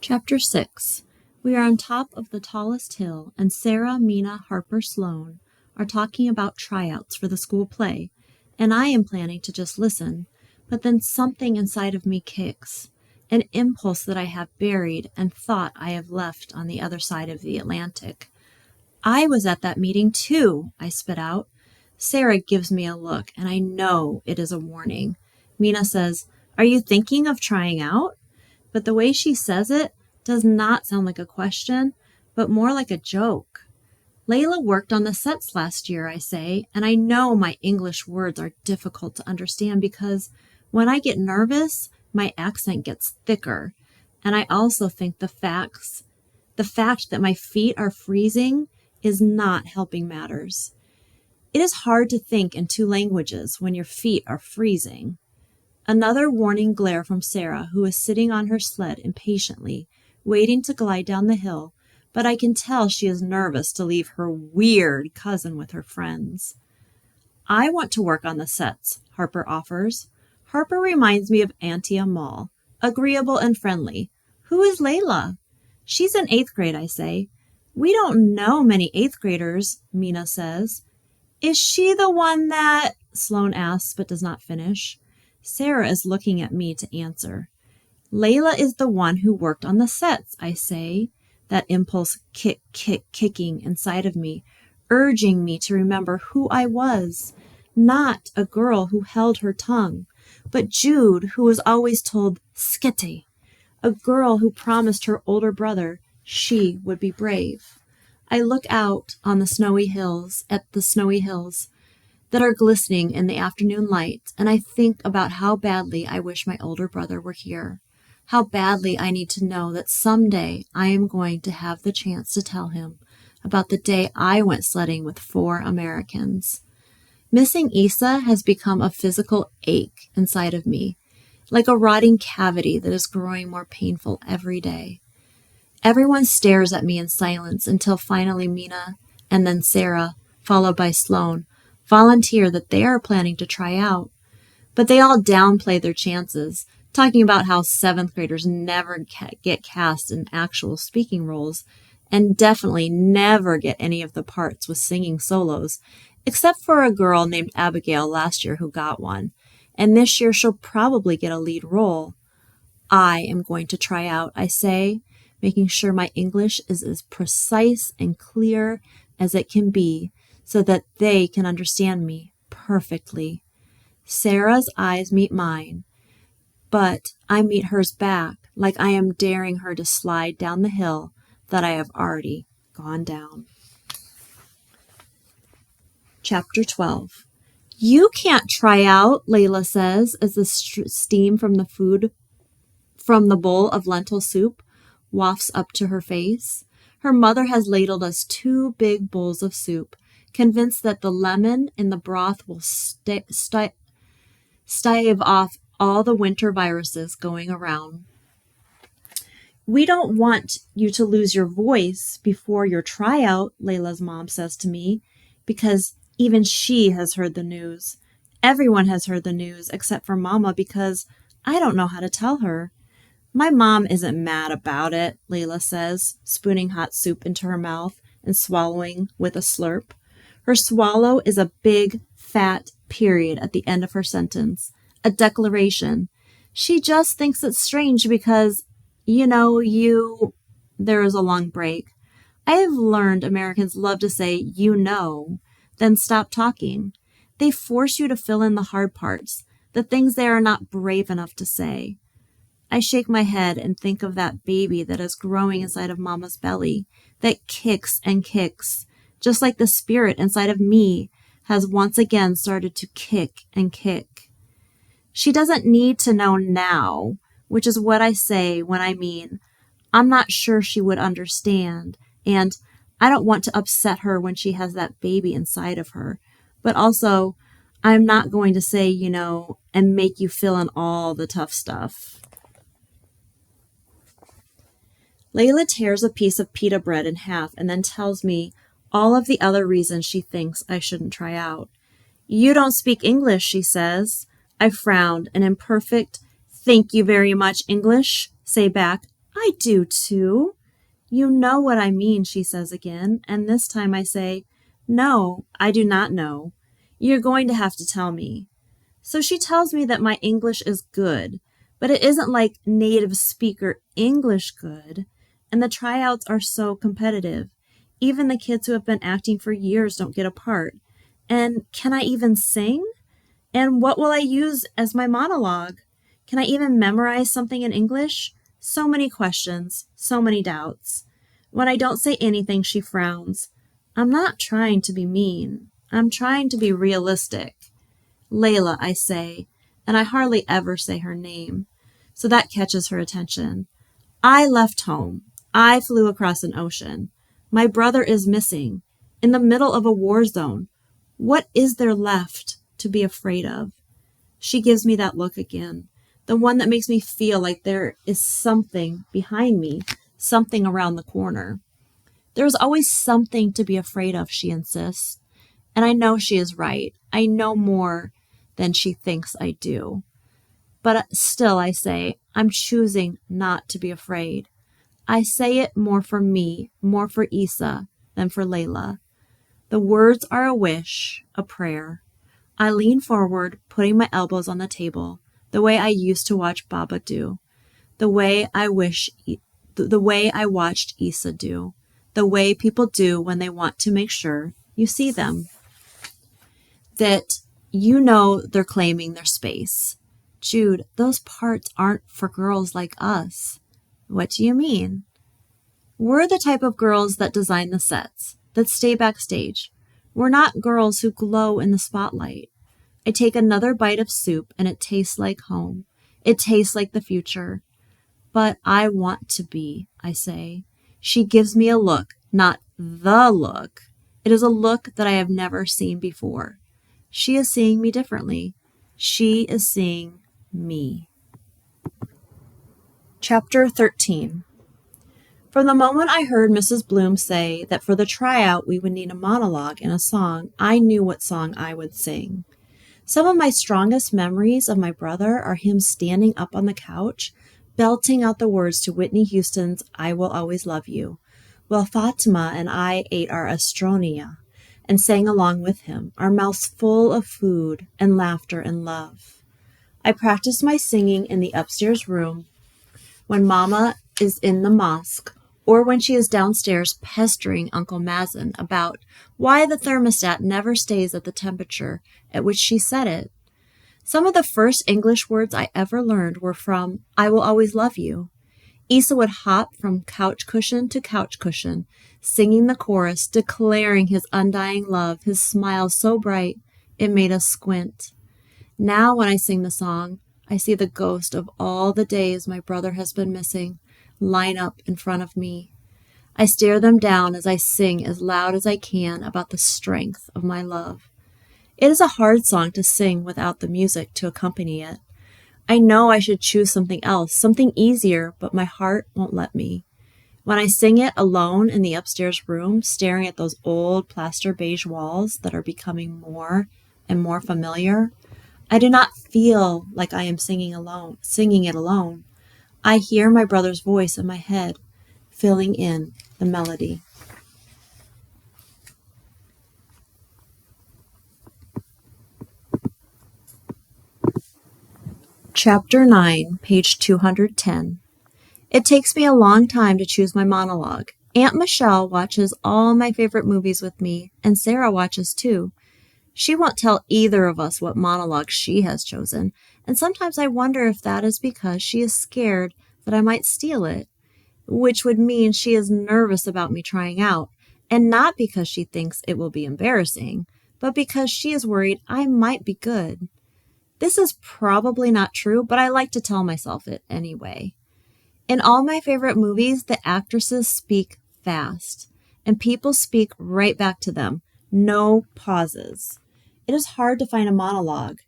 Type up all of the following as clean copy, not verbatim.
Chapter 6. We are on top of the tallest hill, and Sarah, Mina, Harper, Sloane are talking about tryouts for the school play, and I am planning to just listen, but then something inside of me kicks, an impulse that I have buried and thought I have left on the other side of the Atlantic. I was at that meeting too, I spit out. Sarah gives me a look, and I know it is a warning. Mina says, "Are you thinking of trying out?" But the way she says it does not sound like a question, but more like a joke. Layla worked on the sets last year, I say, and I know my English words are difficult to understand because when I get nervous, my accent gets thicker. And I also think the fact that my feet are freezing is not helping matters. It is hard to think in two languages when your feet are freezing. Another warning glare from Sarah, who is sitting on her sled impatiently, waiting to glide down the hill, but I can tell she is nervous to leave her weird cousin with her friends. "I want to work on the sets," Harper offers. Harper reminds me of Auntie Amal, agreeable and friendly. "Who is Layla?" "She's in 8th grade, I say." "We don't know many 8th graders," Mina says. "Is she the one that—" Sloane asks but does not finish. Sarah is looking at me to answer. "Layla is the one who worked on the sets," I say, that impulse kicking inside of me, urging me to remember who I was, not a girl who held her tongue, but Jude, who was always told "skete," a girl who promised her older brother she would be brave. I look out on the snowy hills, that are glistening in the afternoon light, and I think about how badly I wish my older brother were here, how badly I need to know that someday I am going to have the chance to tell him about the day I went sledding with 4 Americans. Missing Issa has become a physical ache inside of me, like a rotting cavity that is growing more painful every day. Everyone stares at me in silence until finally Mina and then Sarah, followed by Sloane, volunteer that they are planning to try out. But they all downplay their chances, talking about how 7th graders never get cast in actual speaking roles and definitely never get any of the parts with singing solos, except for a girl named Abigail last year who got one, and this year she'll probably get a lead role. I am going to try out, I say, making sure my English is as precise and clear as it can be, so that they can understand me perfectly. Sarah's eyes meet mine, but I meet hers back like I am daring her to slide down the hill that I have already gone down. Chapter 12. "You can't try out," Layla says as the steam from the bowl of lentil soup wafts up to her face. Her mother has ladled us 2 big bowls of soup, convinced that the lemon in the broth will stave off all the winter viruses going around. "We don't want you to lose your voice before your tryout," Layla's mom says to me, because even she has heard the news. Everyone has heard the news except for Mama, because I don't know how to tell her. "My mom isn't mad about it," Layla says, spooning hot soup into her mouth and swallowing with a slurp. Her swallow is a big, fat period at the end of her sentence, a declaration. She just thinks it's strange because, There is a long break. I have learned Americans love to say, then stop talking. They force you to fill in the hard parts, the things they are not brave enough to say. I shake my head and think of that baby that is growing inside of Mama's belly, that kicks and kicks, just like the spirit inside of me has once again started to kick and kick. She doesn't need to know now, which is what I say when I mean, I'm not sure she would understand, and I don't want to upset her when she has that baby inside of her. But also, I'm not going to say, and make you fill in all the tough stuff. Layla tears a piece of pita bread in half and then tells me all of the other reasons she thinks I shouldn't try out. "You don't speak English," she says. I frowned, an imperfect, "Thank you very much, English," say back, "I I do too. You know what I mean, she says again, and this time I say, no, I do not know. You're going to have to tell me. So she tells me that my English is good, but it isn't like native speaker English good, and the tryouts are so competitive. Even the kids who have been acting for years don't get a part. And can I even sing? And what will I use as my monologue? Can I even memorize something in English? So many questions, so many doubts. When I don't say anything, she frowns. I'm not trying to be mean. I'm trying to be realistic. Layla, I say, and I hardly ever say her name. So that catches her attention. I left home. I flew across an ocean. My brother is missing, in the middle of a war zone. What is there left to be afraid of? She gives me that look again, the one that makes me feel like there is something behind me, something around the corner. There is always something to be afraid of, she insists. And I know she is right. I know more than she thinks I do. But still, I say, I'm choosing not to be afraid. I say it more for me, more for Isa, than for Layla. The words are a wish, a prayer. I lean forward, putting my elbows on the table, the way I used to watch Baba do, the way I watched Isa do, the way people do when they want to make sure you see them. That you know they're claiming their space. Jude, those parts aren't for girls like us. What do you mean? We're the type of girls that design the sets, that stay backstage. We're not girls who glow in the spotlight. I take another bite of soup and it tastes like home. It tastes like the future. But I want to be, I say. She gives me a look, not the look. It is a look that I have never seen before. She is seeing me differently. She is seeing me. Chapter 13. From the moment I heard Mrs. Bloom say that for the tryout we would need a monologue and a song, I knew what song I would sing. Some of my strongest memories of my brother are him standing up on the couch, belting out the words to Whitney Houston's I Will Always Love You, while Fatima and I ate our Astronia and sang along with him, our mouths full of food and laughter and love. I practiced my singing in the upstairs room when Mama is in the mosque, or when she is downstairs pestering Uncle Mazen about why the thermostat never stays at the temperature at which she set it. Some of the first English words I ever learned were from I Will Always Love You. Isa would hop from couch cushion to couch cushion, singing the chorus, declaring his undying love, his smile so bright it made us squint. Now when I sing the song, I see the ghost of all the days my brother has been missing line up in front of me. I stare them down as I sing as loud as I can about the strength of my love. It is a hard song to sing without the music to accompany it. I know I should choose something else, something easier, but my heart won't let me. When I sing it alone in the upstairs room, staring at those old plaster beige walls that are becoming more and more familiar, I do not feel like I am singing it alone. I hear my brother's voice in my head, filling in the melody. Chapter 9, page 210. It takes me a long time to choose my monologue. Aunt Michelle watches all my favorite movies with me, and Sarah watches too. She won't tell either of us what monologue she has chosen, and sometimes I wonder if that is because she is scared that I might steal it, which would mean she is nervous about me trying out, and not because she thinks it will be embarrassing, but because she is worried I might be good. This is probably not true, but I like to tell myself it anyway. In all my favorite movies, the actresses speak fast, and people speak right back to them. No pauses. It is hard to find a monologue.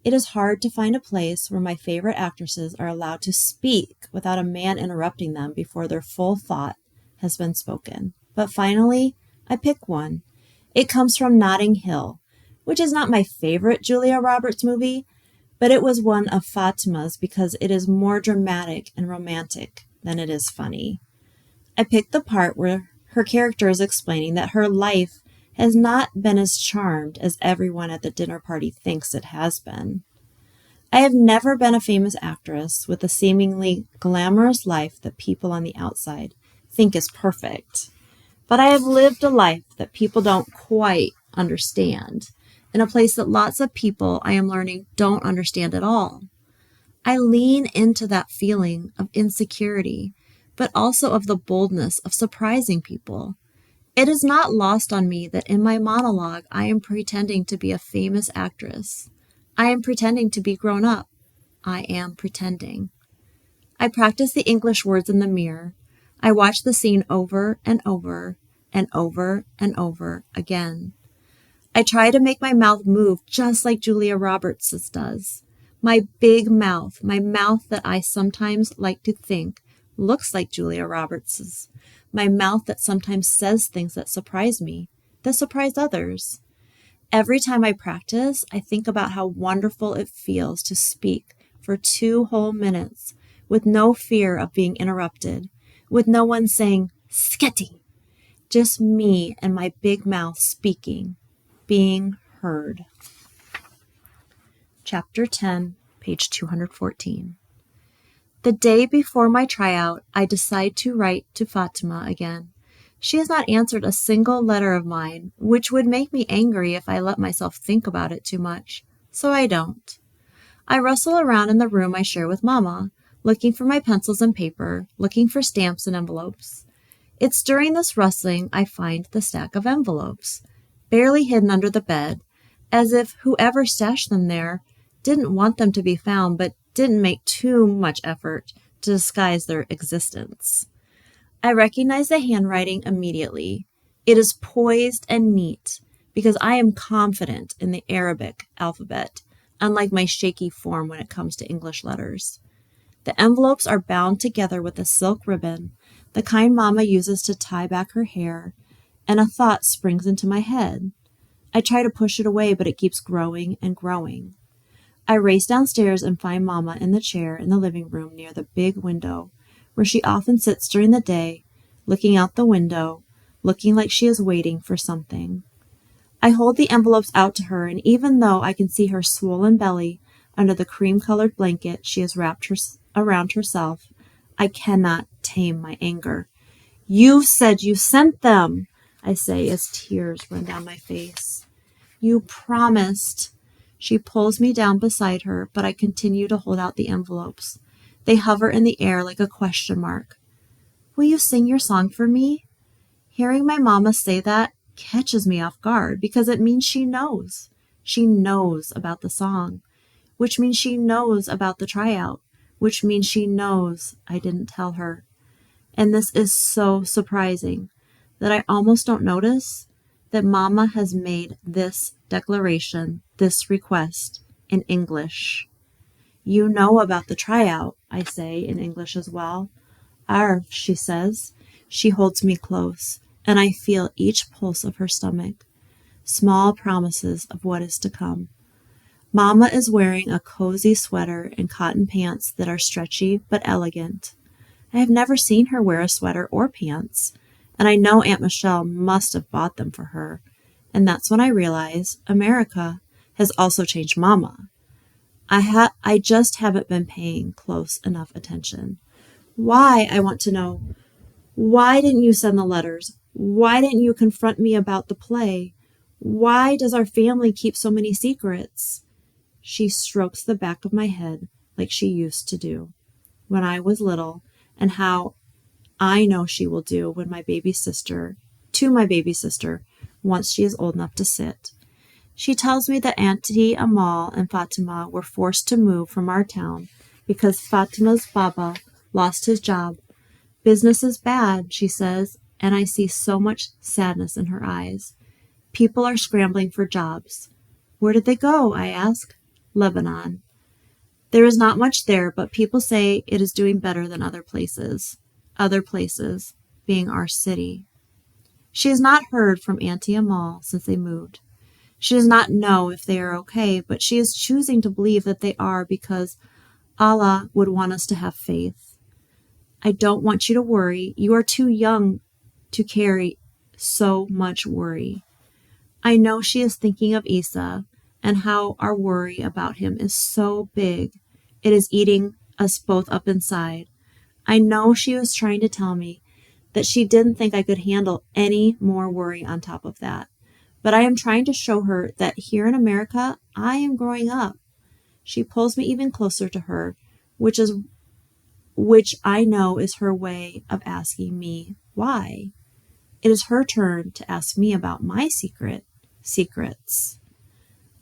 It is hard to find a place where my favorite actresses are allowed to speak without a man interrupting them before their full thought has been spoken. But finally, I pick one. It comes from Notting Hill, which is not my favorite Julia Roberts movie, but it was one of Fatima's because it is more dramatic and romantic. than it is funny. I picked the part where her character is explaining that her life has not been as charmed as everyone at the dinner party thinks it has been. I have never been a famous actress with a seemingly glamorous life that people on the outside think is perfect. But I have lived a life that people don't quite understand, in a place that lots of people, I am learning, don't understand at all. I lean into that feeling of insecurity, but also of the boldness of surprising people. It is not lost on me that in my monologue I am pretending to be a famous actress. I am pretending to be grown up. I am pretending. I practice the English words in the mirror. I watch the scene over and over and over and over again. I try to make my mouth move just like Julia Roberts' does. My big mouth, my mouth that I sometimes like to think looks like Julia Roberts'. My mouth that sometimes says things that surprise me, that surprise others. Every time I practice, I think about how wonderful it feels to speak for 2 whole minutes with no fear of being interrupted, with no one saying, "Sketty." Just me and my big mouth speaking, being heard. Chapter 10, page 214. The day before my tryout, I decide to write to Fatima again. She has not answered a single letter of mine, which would make me angry if I let myself think about it too much. So I don't. I rustle around in the room I share with Mama, looking for my pencils and paper, looking for stamps and envelopes. It's during this rustling I find the stack of envelopes, barely hidden under the bed, as if whoever stashed them there didn't want them to be found but didn't make too much effort to disguise their existence. I recognize the handwriting immediately. It is poised and neat because I am confident in the Arabic alphabet, unlike my shaky form when it comes to English letters. The envelopes are bound together with a silk ribbon, the kind Mama uses to tie back her hair, and a thought springs into my head. I try to push it away, but it keeps growing and growing. I race downstairs and find Mama in the chair in the living room near the big window, where she often sits during the day, looking out the window, looking like she is waiting for something. I hold the envelopes out to her, and even though I can see her swollen belly under the cream-colored blanket she has wrapped around herself, I cannot tame my anger. "You said you sent them," I say as tears run down my face. "You promised." She pulls me down beside her, but I continue to hold out the envelopes. They hover in the air like a question mark. "Will you sing your song for me?" Hearing my Mama say that catches me off guard because it means she knows. She knows about the song, which means she knows about the tryout, which means she knows I didn't tell her. And this is so surprising that I almost don't notice that Mama has made this declaration, this request, in English. "You know about the tryout," I say in English as well. "Arf," she says. She holds me close, and I feel each pulse of her stomach. Small promises of what is to come. Mama is wearing a cozy sweater and cotton pants that are stretchy but elegant. I have never seen her wear a sweater or pants, and I know Aunt Michelle must have bought them for her. And that's when I realize America has also changed Mama. I just haven't been paying close enough attention. Why, I want to know. Why didn't you send the letters? Why didn't you confront me about the play? Why does our family keep so many secrets? She strokes the back of my head like she used to do when I was little, and how I know she will do when my baby sister, once she is old enough to sit. She tells me that Auntie Amal and Fatima were forced to move from our town because Fatima's Baba lost his job. Business is bad, she says, and I see so much sadness in her eyes. People are scrambling for jobs. Where did they go? I ask. Lebanon. There is not much there, but people say it is doing better than other places. Other places being our city. She has not heard from Auntie Amal since they moved. She does not know if they are okay, but she is choosing to believe that they are because Allah would want us to have faith. I don't want you to worry. You are too young to carry so much worry. I know she is thinking of Isa and how our worry about him is so big. It is eating us both up inside. I know she was trying to tell me that she didn't think I could handle any more worry on top of that. But I am trying to show her that here in America, I am growing up. She pulls me even closer to her, which I know is her way of asking me why. It is her turn to ask me about my secrets.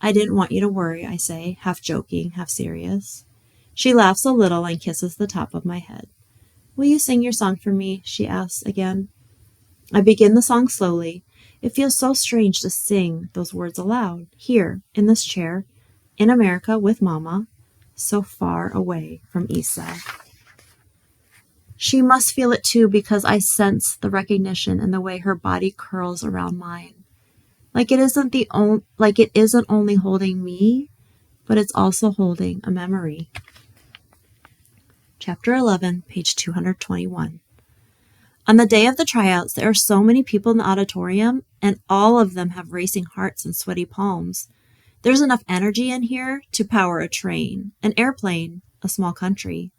I didn't want you to worry, I say, half joking, half serious. She laughs a little and kisses the top of my head. Will you sing your song for me? She asks again. I begin the song slowly. It feels so strange to sing those words aloud, here, in this chair, in America with Mama, so far away from Isa. She must feel it too because I sense the recognition in the way her body curls around mine. Like it isn't only holding me, but it's also holding a memory. Chapter 11, page 221. On the day of the tryouts, there are so many people in the auditorium, and all of them have racing hearts and sweaty palms. There's enough energy in here to power a train, an airplane, a small country.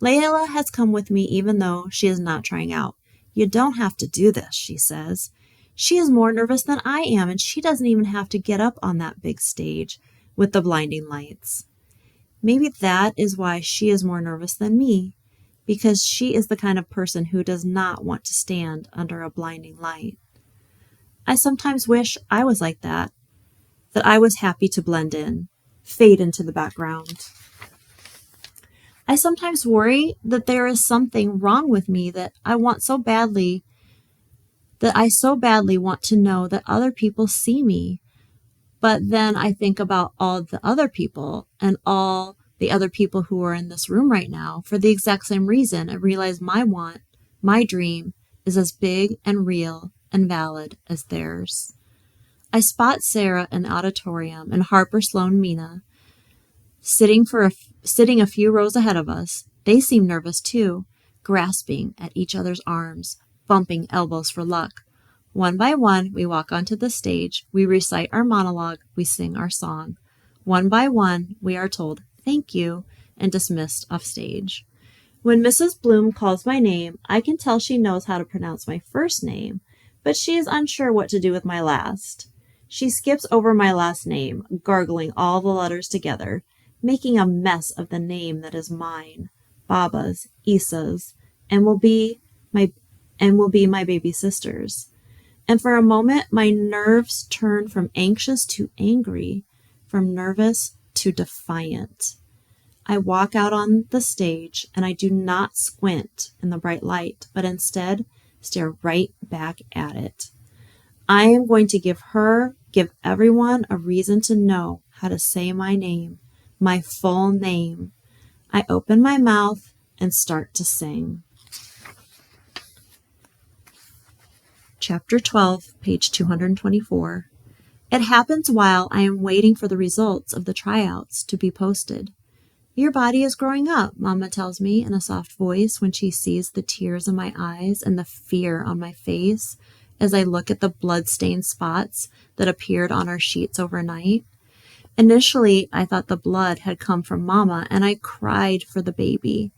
Layla has come with me even though she is not trying out. You don't have to do this, she says. She is more nervous than I am, and she doesn't even have to get up on that big stage with the blinding lights. Maybe that is why she is more nervous than me, because she is the kind of person who does not want to stand under a blinding light. I sometimes wish I was like that I was happy to blend in, fade into the background. I sometimes worry that there is something wrong with me that I so badly want to know that other people see me. But then I think about all the other people and all the other people who are in this room right now for the exact same reason and realize my dream is as big and real and valid as theirs. I spot Sarah in the auditorium and Harper, Sloan, Mina sitting a few rows ahead of us. They seem nervous too, grasping at each other's arms, bumping elbows for luck. One by one, we walk onto the stage, we recite our monologue, we sing our song. One by one, we are told, thank you, and dismissed off stage. When Mrs. Bloom calls my name, I can tell she knows how to pronounce my first name, but she is unsure what to do with my last. She skips over my last name, gargling all the letters together, making a mess of the name that is mine, Baba's, Isa's, and will be my baby sister's. And for a moment, my nerves turn from anxious to angry, from nervous to defiant. I walk out on the stage, and I do not squint in the bright light, but instead stare right back at it. I am going to give everyone a reason to know how to say my name, my full name. I open my mouth and start to sing. Chapter 12, page 224. It happens while I am waiting for the results of the tryouts to be posted. Your body is growing up, Mama tells me in a soft voice when she sees the tears in my eyes and the fear on my face as I look at the blood-stained spots that appeared on our sheets overnight. Initially, I thought the blood had come from Mama, and I cried for the baby.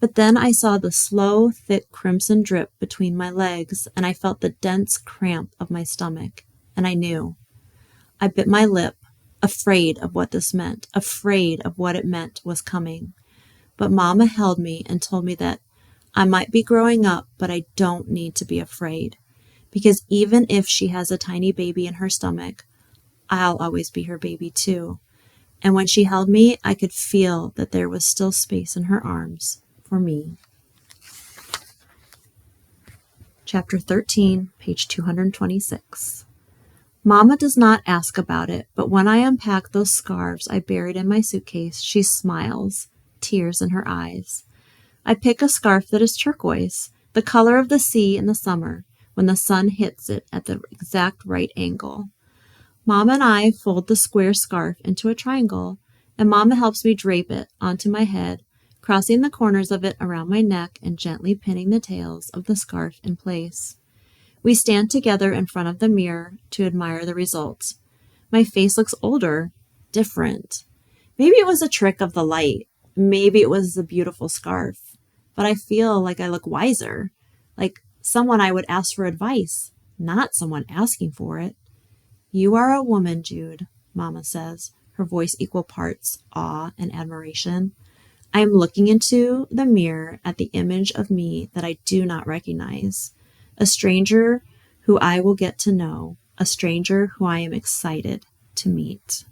But then I saw the slow, thick crimson drip between my legs, and I felt the dense cramp of my stomach, and I knew. I bit my lip, afraid of what this meant, afraid of what it meant was coming. But Mama held me and told me that I might be growing up, but I don't need to be afraid, because even if she has a tiny baby in her stomach, I'll always be her baby too. And when she held me, I could feel that there was still space in her arms for me. Chapter 13, page 226. Mama does not ask about it, but when I unpack those scarves I buried in my suitcase, she smiles, tears in her eyes. I pick a scarf that is turquoise, the color of the sea in the summer, when the sun hits it at the exact right angle. Mama and I fold the square scarf into a triangle, and Mama helps me drape it onto my head, crossing the corners of it around my neck and gently pinning the tails of the scarf in place. We stand together in front of the mirror to admire the results. My face looks older, different. Maybe it was a trick of the light. Maybe it was the beautiful scarf. But I feel like I look wiser, like someone I would ask for advice, not someone asking for it. You are a woman, Jude, Mama says, her voice equal parts awe and admiration. I am looking into the mirror at the image of me that I do not recognize, a stranger who I will get to know, a stranger who I am excited to meet.